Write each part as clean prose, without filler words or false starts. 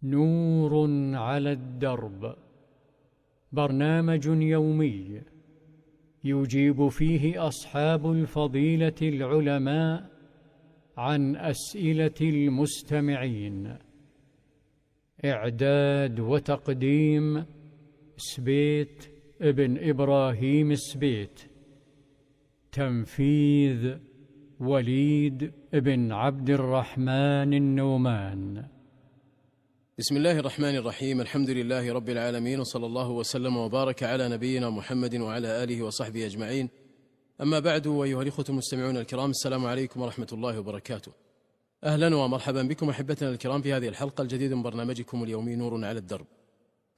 نور على الدرب، برنامج يومي يجيب فيه أصحاب الفضيلة العلماء عن أسئلة المستمعين. إعداد وتقديم سبيت ابن إبراهيم سبيت. تنفيذ وليد بن عبد الرحمن النومان. بسم الله الرحمن الرحيم. الحمد لله رب العالمين، وصلى الله وسلم وبارك على نبينا محمد وعلى آله وصحبه أجمعين. أما بعد، أيها الإخوة المستمعون الكرام، السلام عليكم ورحمة الله وبركاته. أهلا ومرحبا بكم أحبتنا الكرام في هذه الحلقة الجديدة من برنامجكم اليومي نور على الدرب.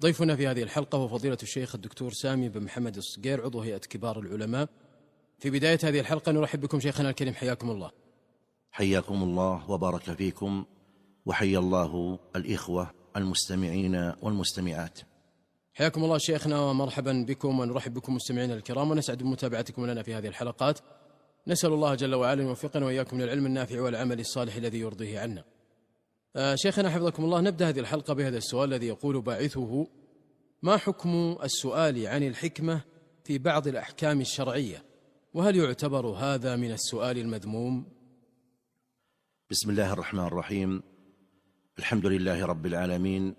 ضيفنا في هذه الحلقة هو فضيلة الشيخ الدكتور سامي بن محمد الصقير، عضو هيئة كبار العلماء. في بداية هذه الحلقة نرحب بكم شيخنا الكريم، حياكم الله. حياكم الله وبارك فيكم، وحيا الله الإخوة المستمعين والمستمعات. حياكم الله شيخنا ومرحبا بكم، ونرحب بكم مستمعينا الكرام، ونسعد بمتابعتكم لنا في هذه الحلقات. نسأل الله جل وعلا أن يوفقنا وإياكم للعلم النافع والعمل الصالح الذي يرضيه عنا. شيخنا حفظكم الله، نبدأ هذه الحلقة بهذا السؤال الذي يقول باعثه: ما حكم السؤال عن الحكمة في بعض الأحكام الشرعية، وهل يعتبر هذا من السؤال المذموم؟ بسم الله الرحمن الرحيم. الحمد لله رب العالمين،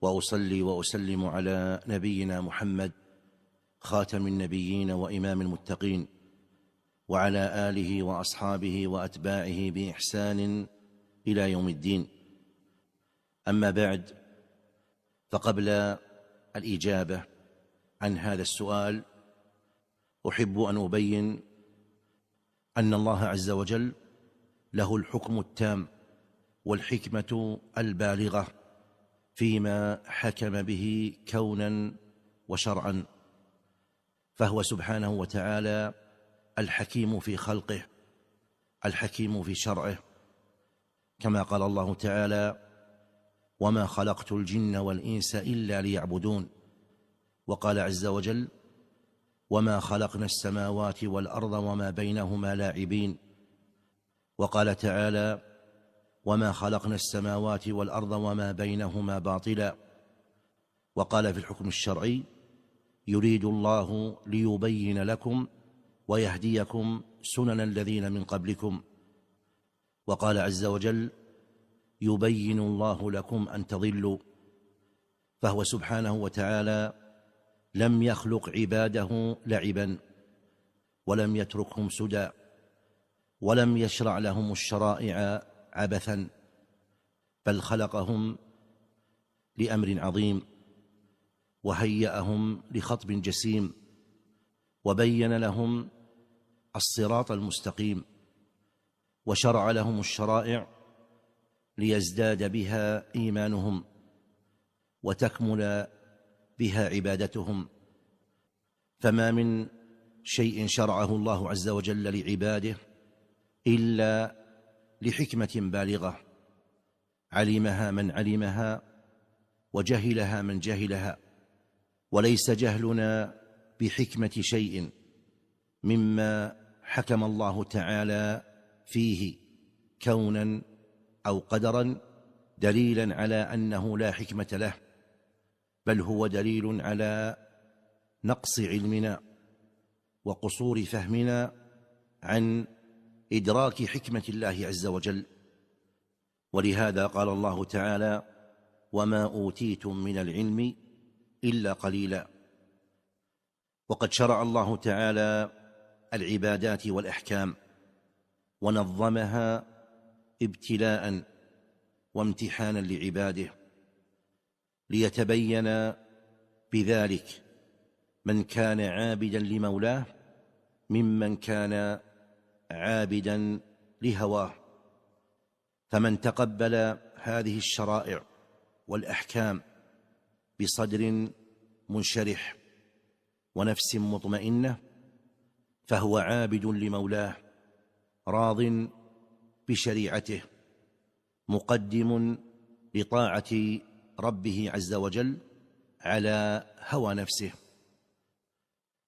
وأصلي وأسلم على نبينا محمد خاتم النبيين وإمام المتقين، وعلى آله وأصحابه وأتباعه بإحسان إلى يوم الدين. أما بعد، فقبل الإجابة عن هذا السؤال أحب أن أبين أن الله عز وجل له الحكم التام والحكمة البالغة فيما حكم به كونا وشرعا، فهو سبحانه وتعالى الحكيم في خلقه، الحكيم في شرعه، كما قال الله تعالى: وما خلقت الجن والإنس إلا ليعبدون. وقال عز وجل: وما خلقنا السماوات والأرض وما بينهما لاعبين. وقال تعالى: وما خلقنا السماوات والأرض وما بينهما باطلا. وقال في الحكم الشرعي: يريد الله ليبين لكم ويهديكم سنن الذين من قبلكم. وقال عز وجل: يبين الله لكم أن تضلوا. فهو سبحانه وتعالى لم يخلق عباده لعبا، ولم يتركهم سدى، ولم يشرع لهم الشرائع عبثا، بل خلقهم لأمر عظيم، وهيأهم لخطب جسيم، وبين لهم الصراط المستقيم، وشرع لهم الشرائع ليزداد بها إيمانهم وتكمل بها عبادتهم. فما من شيء شرعه الله عز وجل لعباده إلا لحكمة بالغة علمها من علمها وجهلها من جهلها. وليس جهلنا بحكمة شيء مما حكم الله تعالى فيه كونا أو قدرا دليلا على أنه لا حكمة له، بل هو دليل على نقص علمنا وقصور فهمنا عن إدراك حكمة الله عز وجل. ولهذا قال الله تعالى: وما أوتيتم من العلم إلا قليلا. وقد شرع الله تعالى العبادات والأحكام ونظمها ابتلاء وامتحانا لعباده، ليتبين بذلك من كان عابدا لمولاه ممن كان عابدا لهواه. فمن تقبل هذه الشرائع والأحكام بصدر منشرح ونفس مطمئنة فهو عابد لمولاه، راض بشريعته، مقدم لطاعة ربه عز وجل على هوى نفسه.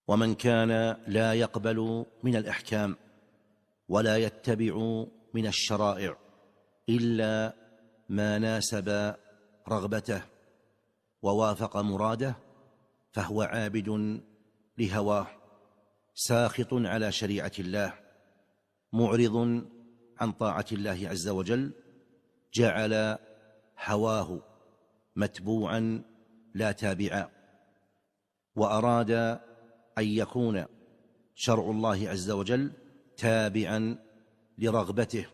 ومن كان لا يقبل من الأحكام ولا يتبع من الشرائع إلا ما ناسب رغبته ووافق مراده فهو عابد لهواه، ساخط على شريعة الله، معرض عن طاعة الله عز وجل، جعل هواه متبوعا لا تابعا، وأراد أن يكون شرع الله عز وجل تابعا لرغبته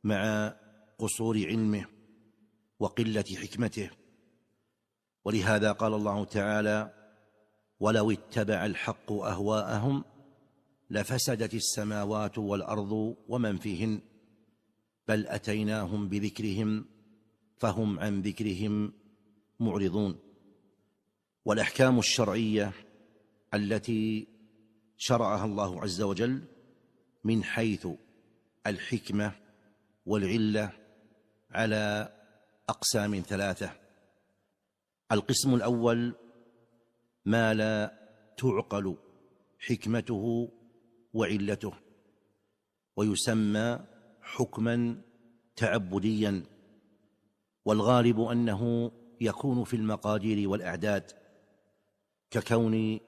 مع قصور علمه وقلة حكمته. ولهذا قال الله تعالى: ولو اتبع الحق أهواءهم لفسدت السماوات والأرض ومن فيهن بل أتيناهم بذكرهم فهم عن ذكرهم معرضون. والأحكام الشرعية التي شرعها الله عز وجل من حيث الحكمة والعلة على أقسام ثلاثة. القسم الأول ما لا تعقل حكمته وعلته، ويسمى حكما تعبديا، والغالب أنه يكون في المقادير والأعداد، ككون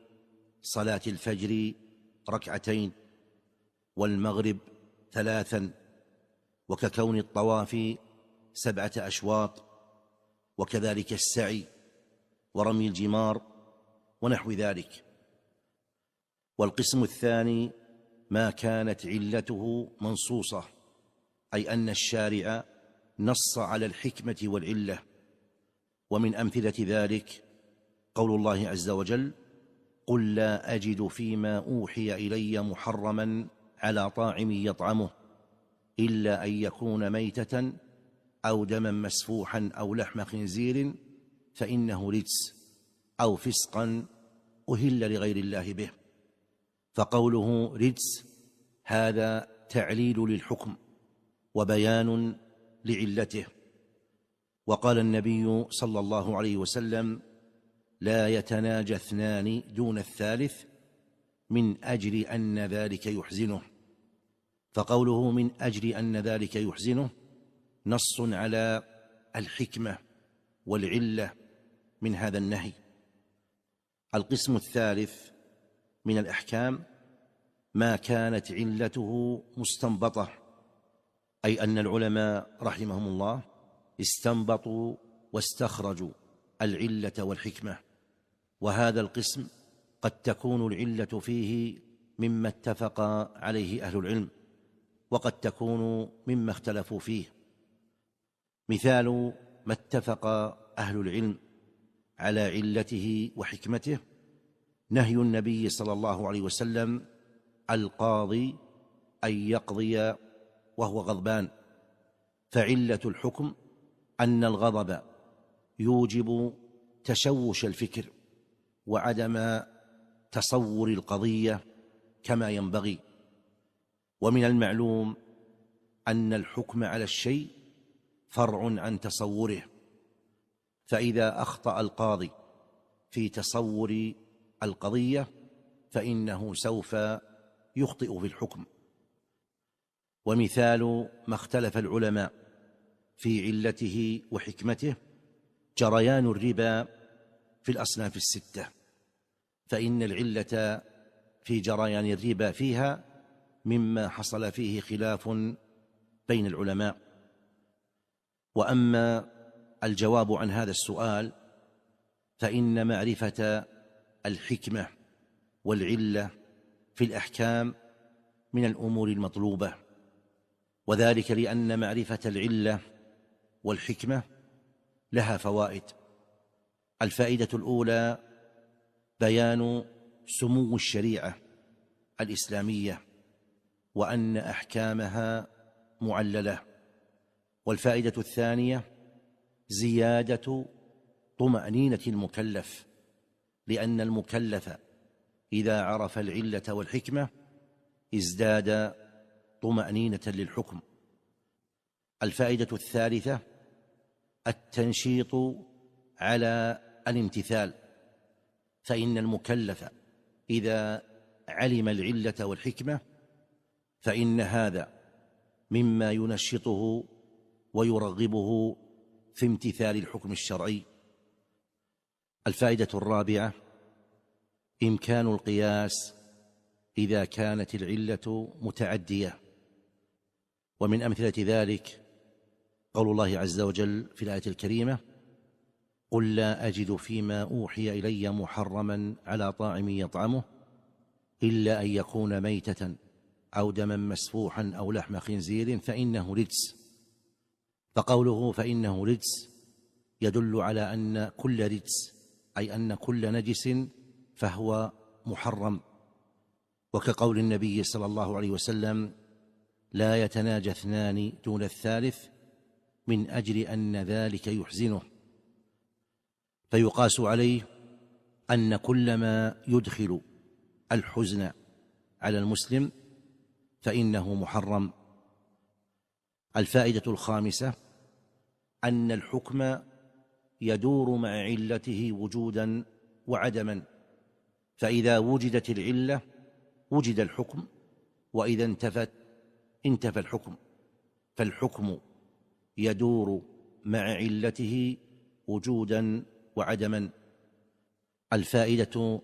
صلاة الفجر ركعتين والمغرب 3، وككون الطواف 7 أشواط، وكذلك السعي ورمي الجمار ونحو ذلك. والقسم الثاني ما كانت علته منصوصة، أي أن الشارع نص على الحكمة والعلة. ومن أمثلة ذلك قول الله عز وجل: قل لا أجد فيما أوحي إلي محرما على طاعم يطعمه إلا أن يكون ميتة أو دما مسفوحا أو لحم خنزير فإنه رجس أو فسقا أهل لغير الله به. فقوله رجس هذا تعليل للحكم وبيان لعلته. وقال النبي صلى الله عليه وسلم: لا يتناجى اثنان دون الثالث من أجل أن ذلك يحزنه. فقوله من أجل أن ذلك يحزنه نص على الحكمة والعلة من هذا النهي. القسم الثالث من الأحكام ما كانت علته مستنبطة، أي أن العلماء رحمهم الله استنبطوا واستخرجوا العلة والحكمة. وهذا القسم قد تكون العلة فيه مما اتفق عليه أهل العلم، وقد تكون مما اختلفوا فيه. مثال ما اتفق أهل العلم على علته وحكمته نهي النبي صلى الله عليه وسلم القاضي أن يقضي وهو غضبان، فعلة الحكم أن الغضب يوجب تشوش الفكر وعدم تصور القضية كما ينبغي. ومن المعلوم أن الحكم على الشيء فرع عن تصوره، فإذا أخطأ القاضي في تصور القضية فإنه سوف يخطئ في الحكم. ومثال ما اختلف العلماء في علته وحكمته جريان الربا في الأصناف الستة، فإن العلة في جريان الربا فيها مما حصل فيه خلاف بين العلماء. وأما الجواب عن هذا السؤال فإن معرفة الحكمة والعلة في الأحكام من الأمور المطلوبة، وذلك لأن معرفة العلة والحكمة لها فوائد. الفائدة الأولى بيان سمو الشريعة الإسلامية وأن أحكامها معللة. والفائدة الثانية زيادة طمأنينة المكلف، لأن المكلف إذا عرف العلة والحكمة ازداد طمأنينة للحكم. الفائدة الثالثة التنشيط على الامتثال، فإن المكلف إذا علم العلة والحكمة فإن هذا مما ينشطه ويرغبه في امتثال الحكم الشرعي. الفائدة الرابعة: إمكان القياس إذا كانت العلة متعدية. ومن أمثلة ذلك قول الله عز وجل في الآية الكريمة: قل لا أجد فيما أوحي إلي محرما على طاعم يطعمه إلا أن يكون ميتة أو دما مسفوحا أو لحم خنزير فإنه رجس. فقوله فإنه رجس يدل على أن كل رجس، أي أن كل نجس فهو محرم. وكقول النبي صلى الله عليه وسلم: لا يتناجى اثنان دون الثالث من أجل أن ذلك يحزنه. فيقاس عليه أن كل ما يدخل الحزن على المسلم فإنه محرم. الفائدة الخامسة: أن الحكم يدور مع علته وجودا وعدما، فإذا وجدت العلة وجد الحكم، وإذا انتفى الحكم، فالحكم يدور مع علته وجودا وعدما. الفائدة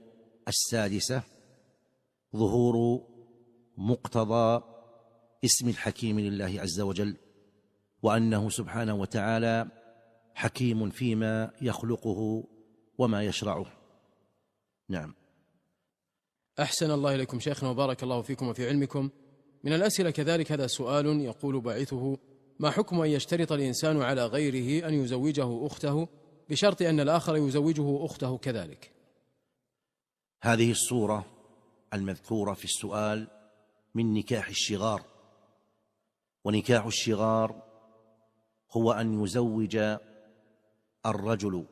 السادسة: ظهور مقتضى اسم الحكيم لله عز وجل، وأنه سبحانه وتعالى حكيم فيما يخلقه وما يشرعه. نعم. أحسن الله إليكم شيخنا وبارك الله فيكم وفي علمكم. من الأسئلة كذلك هذا سؤال يقول باعثه: ما حكم أن يشترط الإنسان على غيره أن يزوجه أخته بشرط أن الآخر يزوجه أخته كذلك؟ هذه الصورة المذكورة في السؤال من نكاح الشغار. ونكاح الشغار هو أن يزوج الرجل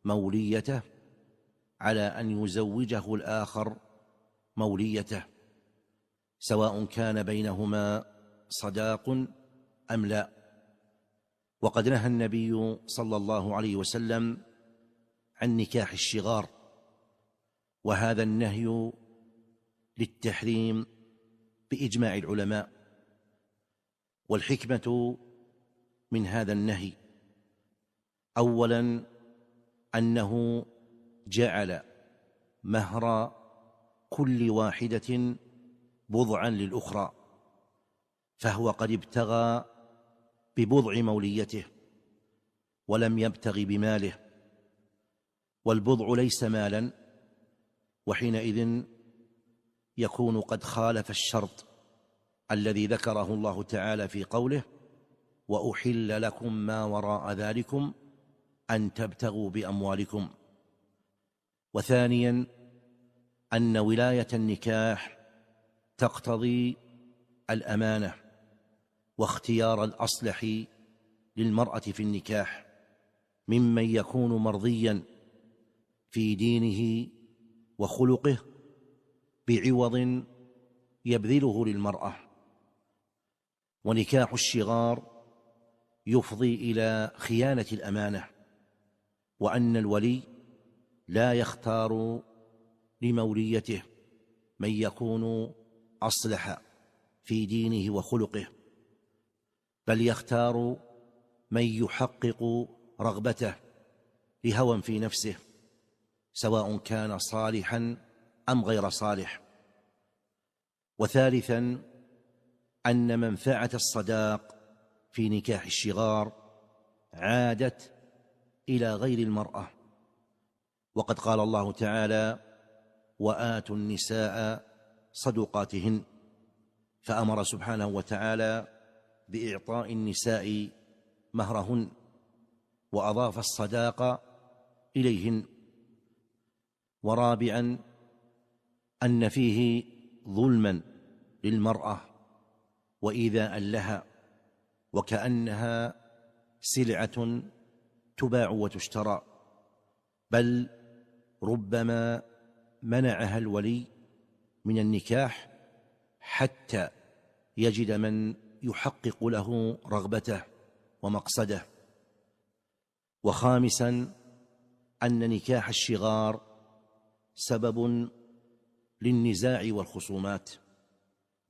موليته على أن يزوجه الآخر موليته، سواء كان بينهما صداق أم لا. وقد نهى النبي صلى الله عليه وسلم عن نكاح الشغار، وهذا النهي للتحريم بإجماع العلماء. والحكمة من هذا النهي: أولا أنه جعل مهر كل واحدة بضعا للأخرى، فهو قد ابتغى ببضع موليته ولم يبتغ بماله، والبضع ليس مالا، وحينئذ يكون قد خالف الشرط الذي ذكره الله تعالى في قوله: وأحل لكم ما وراء ذلكم أن تبتغوا بأموالكم. وثانيا أن ولاية النكاح تقتضي الأمانة واختيار الأصلح للمرأة في النكاح ممن يكون مرضيا في دينه وخلقه بعوض يبذله للمرأة. ونكاح الشغار يفضي إلى خيانة الأمانة، وأن الولي لا يختار لموليته من يكون أصلح في دينه وخلقه، بل يختار من يحقق رغبته لهوى في نفسه، سواء كان صالحا أم غير صالح. وثالثا أن منفعة الصداق في نكاح الشغار عادت إلى غير المرأة، وقد قال الله تعالى: وآتوا النساء صدقاتهن، فأمر سبحانه وتعالى بإعطاء النساء مهرهن، وأضاف الصداق إليهن. ورابعا أن فيه ظلما للمرأة وإيذاء لها، وكأنها سلعة تباع وتشترى، بل ربما منعها الولي من النكاح حتى يجد من يحقق له رغبته ومقصده. وخامسا أن نكاح الشغار سبب للنزاع والخصومات،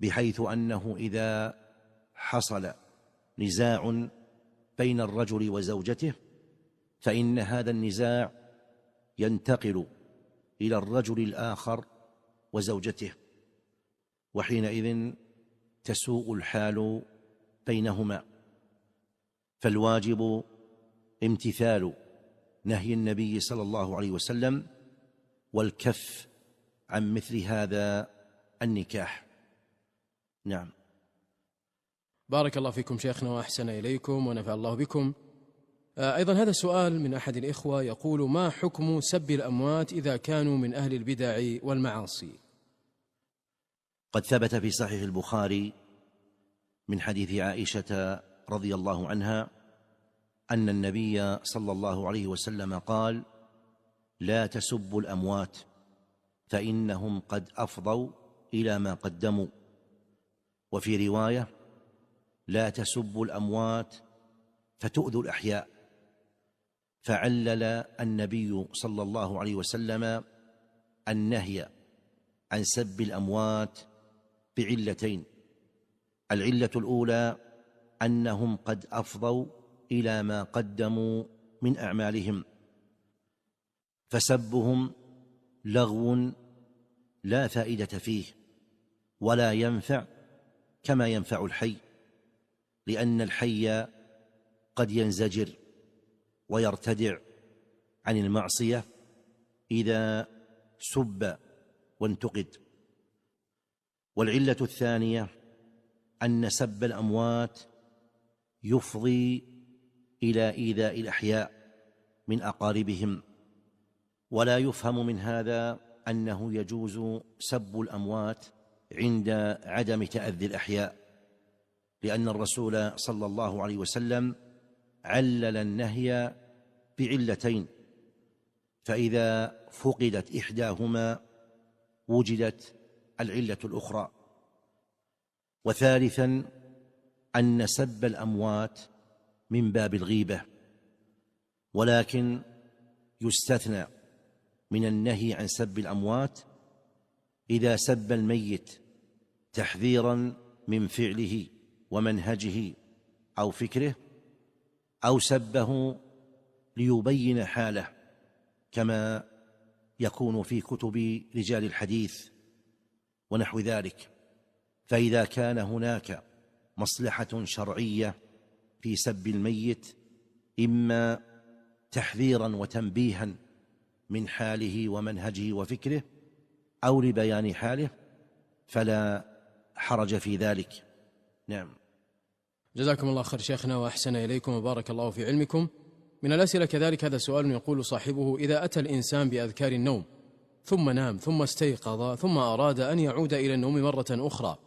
بحيث أنه إذا حصل نزاع بين الرجل وزوجته، فإن هذا النزاع ينتقل إلى الرجل الآخر وزوجته، وحينئذ تسوء الحال بينهما. فالواجب امتثال نهي النبي صلى الله عليه وسلم والكف عن مثل هذا النكاح. نعم. بارك الله فيكم شيخنا وأحسن إليكم ونفع الله بكم. أيضا هذا السؤال من أحد الإخوة يقول: ما حكم سب الأموات إذا كانوا من أهل البدع والمعاصي؟ قد ثبت في صحيح البخاري من حديث عائشة رضي الله عنها أن النبي صلى الله عليه وسلم قال: لا تسبوا الأموات فإنهم قد أفضوا إلى ما قدموا. وفي رواية: لا تسبوا الأموات فتؤذوا الأحياء. فعلل النبي صلى الله عليه وسلم النهي عن سب الأموات بعلتين: العلة الأولى أنهم قد أفضوا إلى ما قدموا من أعمالهم، فسبهم لغو لا فائدة فيه ولا ينفع كما ينفع الحي، لأن الحي قد ينزجر ويرتدع عن المعصية إذا سب وانتقد. والعلة الثانية أن سب الأموات يفضي إلى إيذاء الأحياء من أقاربهم، ولا يفهم من هذا أنه يجوز سب الأموات عند عدم تأذي الأحياء، لأن الرسول صلى الله عليه وسلم علل النهي بعلتين: فإذا فقدت إحداهما وجدت العلة الأخرى. وثالثا أن سب الأموات من باب الغيبة، ولكن يستثنى من النهي عن سب الأموات إذا سب الميت تحذيرا من فعله ومنهجه أو فكره، أو سبه ليبين حاله، كما يكون في كتب رجال الحديث ونحو ذلك. فإذا كان هناك مصلحة شرعية في سب الميت، إما تحذيرا وتنبيها من حاله ومنهجه وفكره، أو لبيان حاله، فلا حرج في ذلك. نعم. جزاكم الله خير شيخنا وأحسن إليكم وبارك الله في علمكم. من الأسئلة كذلك هذا سؤال يقول صاحبه: إذا أتى الإنسان بأذكار النوم ثم نام ثم استيقظ ثم أراد أن يعود إلى النوم مرة أخرى،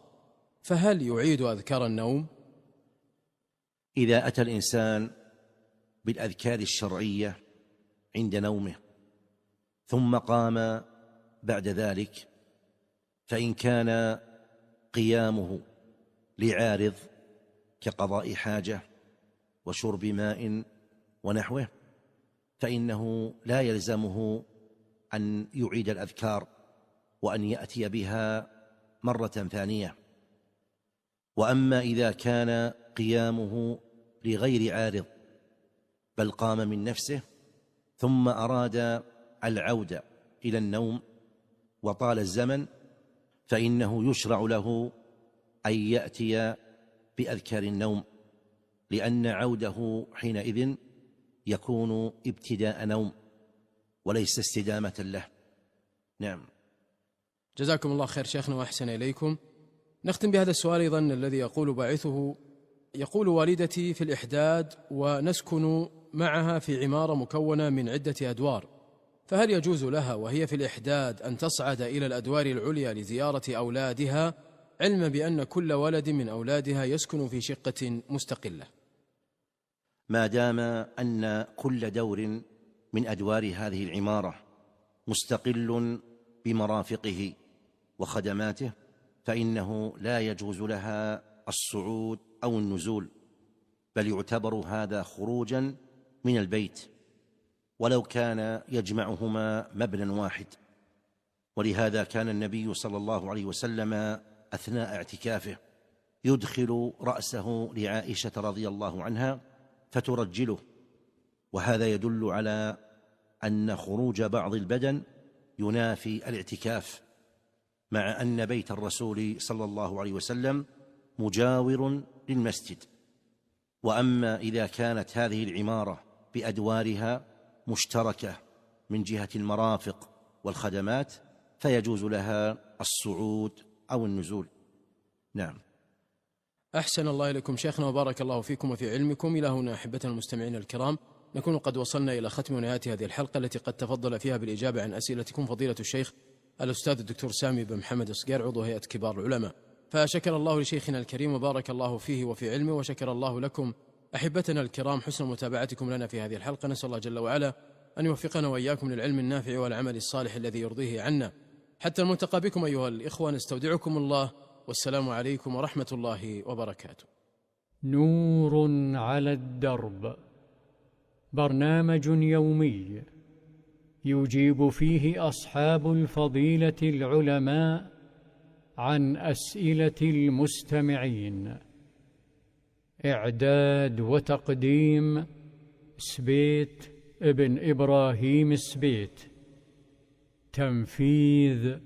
فهل يعيد أذكار النوم؟ إذا أتى الإنسان بالأذكار الشرعية عند نومه ثم قام بعد ذلك، فإن كان قيامه لعارض كقضاء حاجة وشرب ماء ونحوه، فإنه لا يلزمه أن يعيد الأذكار وأن يأتي بها مرة ثانية. وأما إذا كان قيامه لغير عارض بل قام من نفسه ثم أراد العودة إلى النوم وطال الزمن، فإنه يشرع له أن يأتي بأذكار النوم، لأن عوده حينئذ يكون ابتداء نوم وليس استدامة له. نعم. جزاكم الله خير شيخنا وأحسن إليكم. نختم بهذا السؤال أيضا الذي يقول باعثه: يقول والدتي في الإحداد ونسكن معها في عمارة مكونة من عدة أدوار، فهل يجوز لها وهي في الإحداد أن تصعد إلى الأدوار العليا لزيارة أولادها، علما بأن كل ولد من أولادها يسكن في شقة مستقلة؟ ما دام أن كل دور من أدوار هذه العمارة مستقل بمرافقه وخدماته، فإنه لا يجوز لها الصعود أو النزول، بل يعتبر هذا خروجا من البيت ولو كان يجمعهما مبنى واحد. ولهذا كان النبي صلى الله عليه وسلم أثناء اعتكافه يدخل رأسه لعائشة رضي الله عنها فترجله، وهذا يدل على أن خروج بعض البدن ينافي الاعتكاف، مع أن بيت الرسول صلى الله عليه وسلم مجاور للمسجد. وأما إذا كانت هذه العمارة بأدوارها مشتركة من جهة المرافق والخدمات فيجوز لها الصعود أو النزول. نعم. أحسن الله إليكم شيخنا وبارك الله فيكم وفي علمكم. إلى هنا أحبتنا المستمعين الكرام نكون قد وصلنا إلى ختم ونهاية هذه الحلقة التي قد تفضل فيها بالإجابة عن أسئلتكم فضيلة الشيخ الأستاذ الدكتور سامي بن محمد الصقير عضو هيئة كبار العلماء. فشكر الله لشيخنا الكريم وبارك الله فيه وفي علمه، وشكر الله لكم أحبتنا الكرام حسن متابعتكم لنا في هذه الحلقة. نسأل الله جل وعلا أن يوفقنا وإياكم للعلم النافع والعمل الصالح الذي يرضيه عنا. حتى الملتقى بكم أيها الإخوة، نستودعكم الله، والسلام عليكم ورحمة الله وبركاته. نور على الدرب، برنامج يومي يجيب فيه أصحاب الفضيلة العلماء عن أسئلة المستمعين. إعداد وتقديم سبيت ابن إبراهيم السبيت. تنفيذ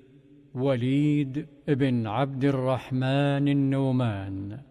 وليد ابن عبد الرحمن النومان.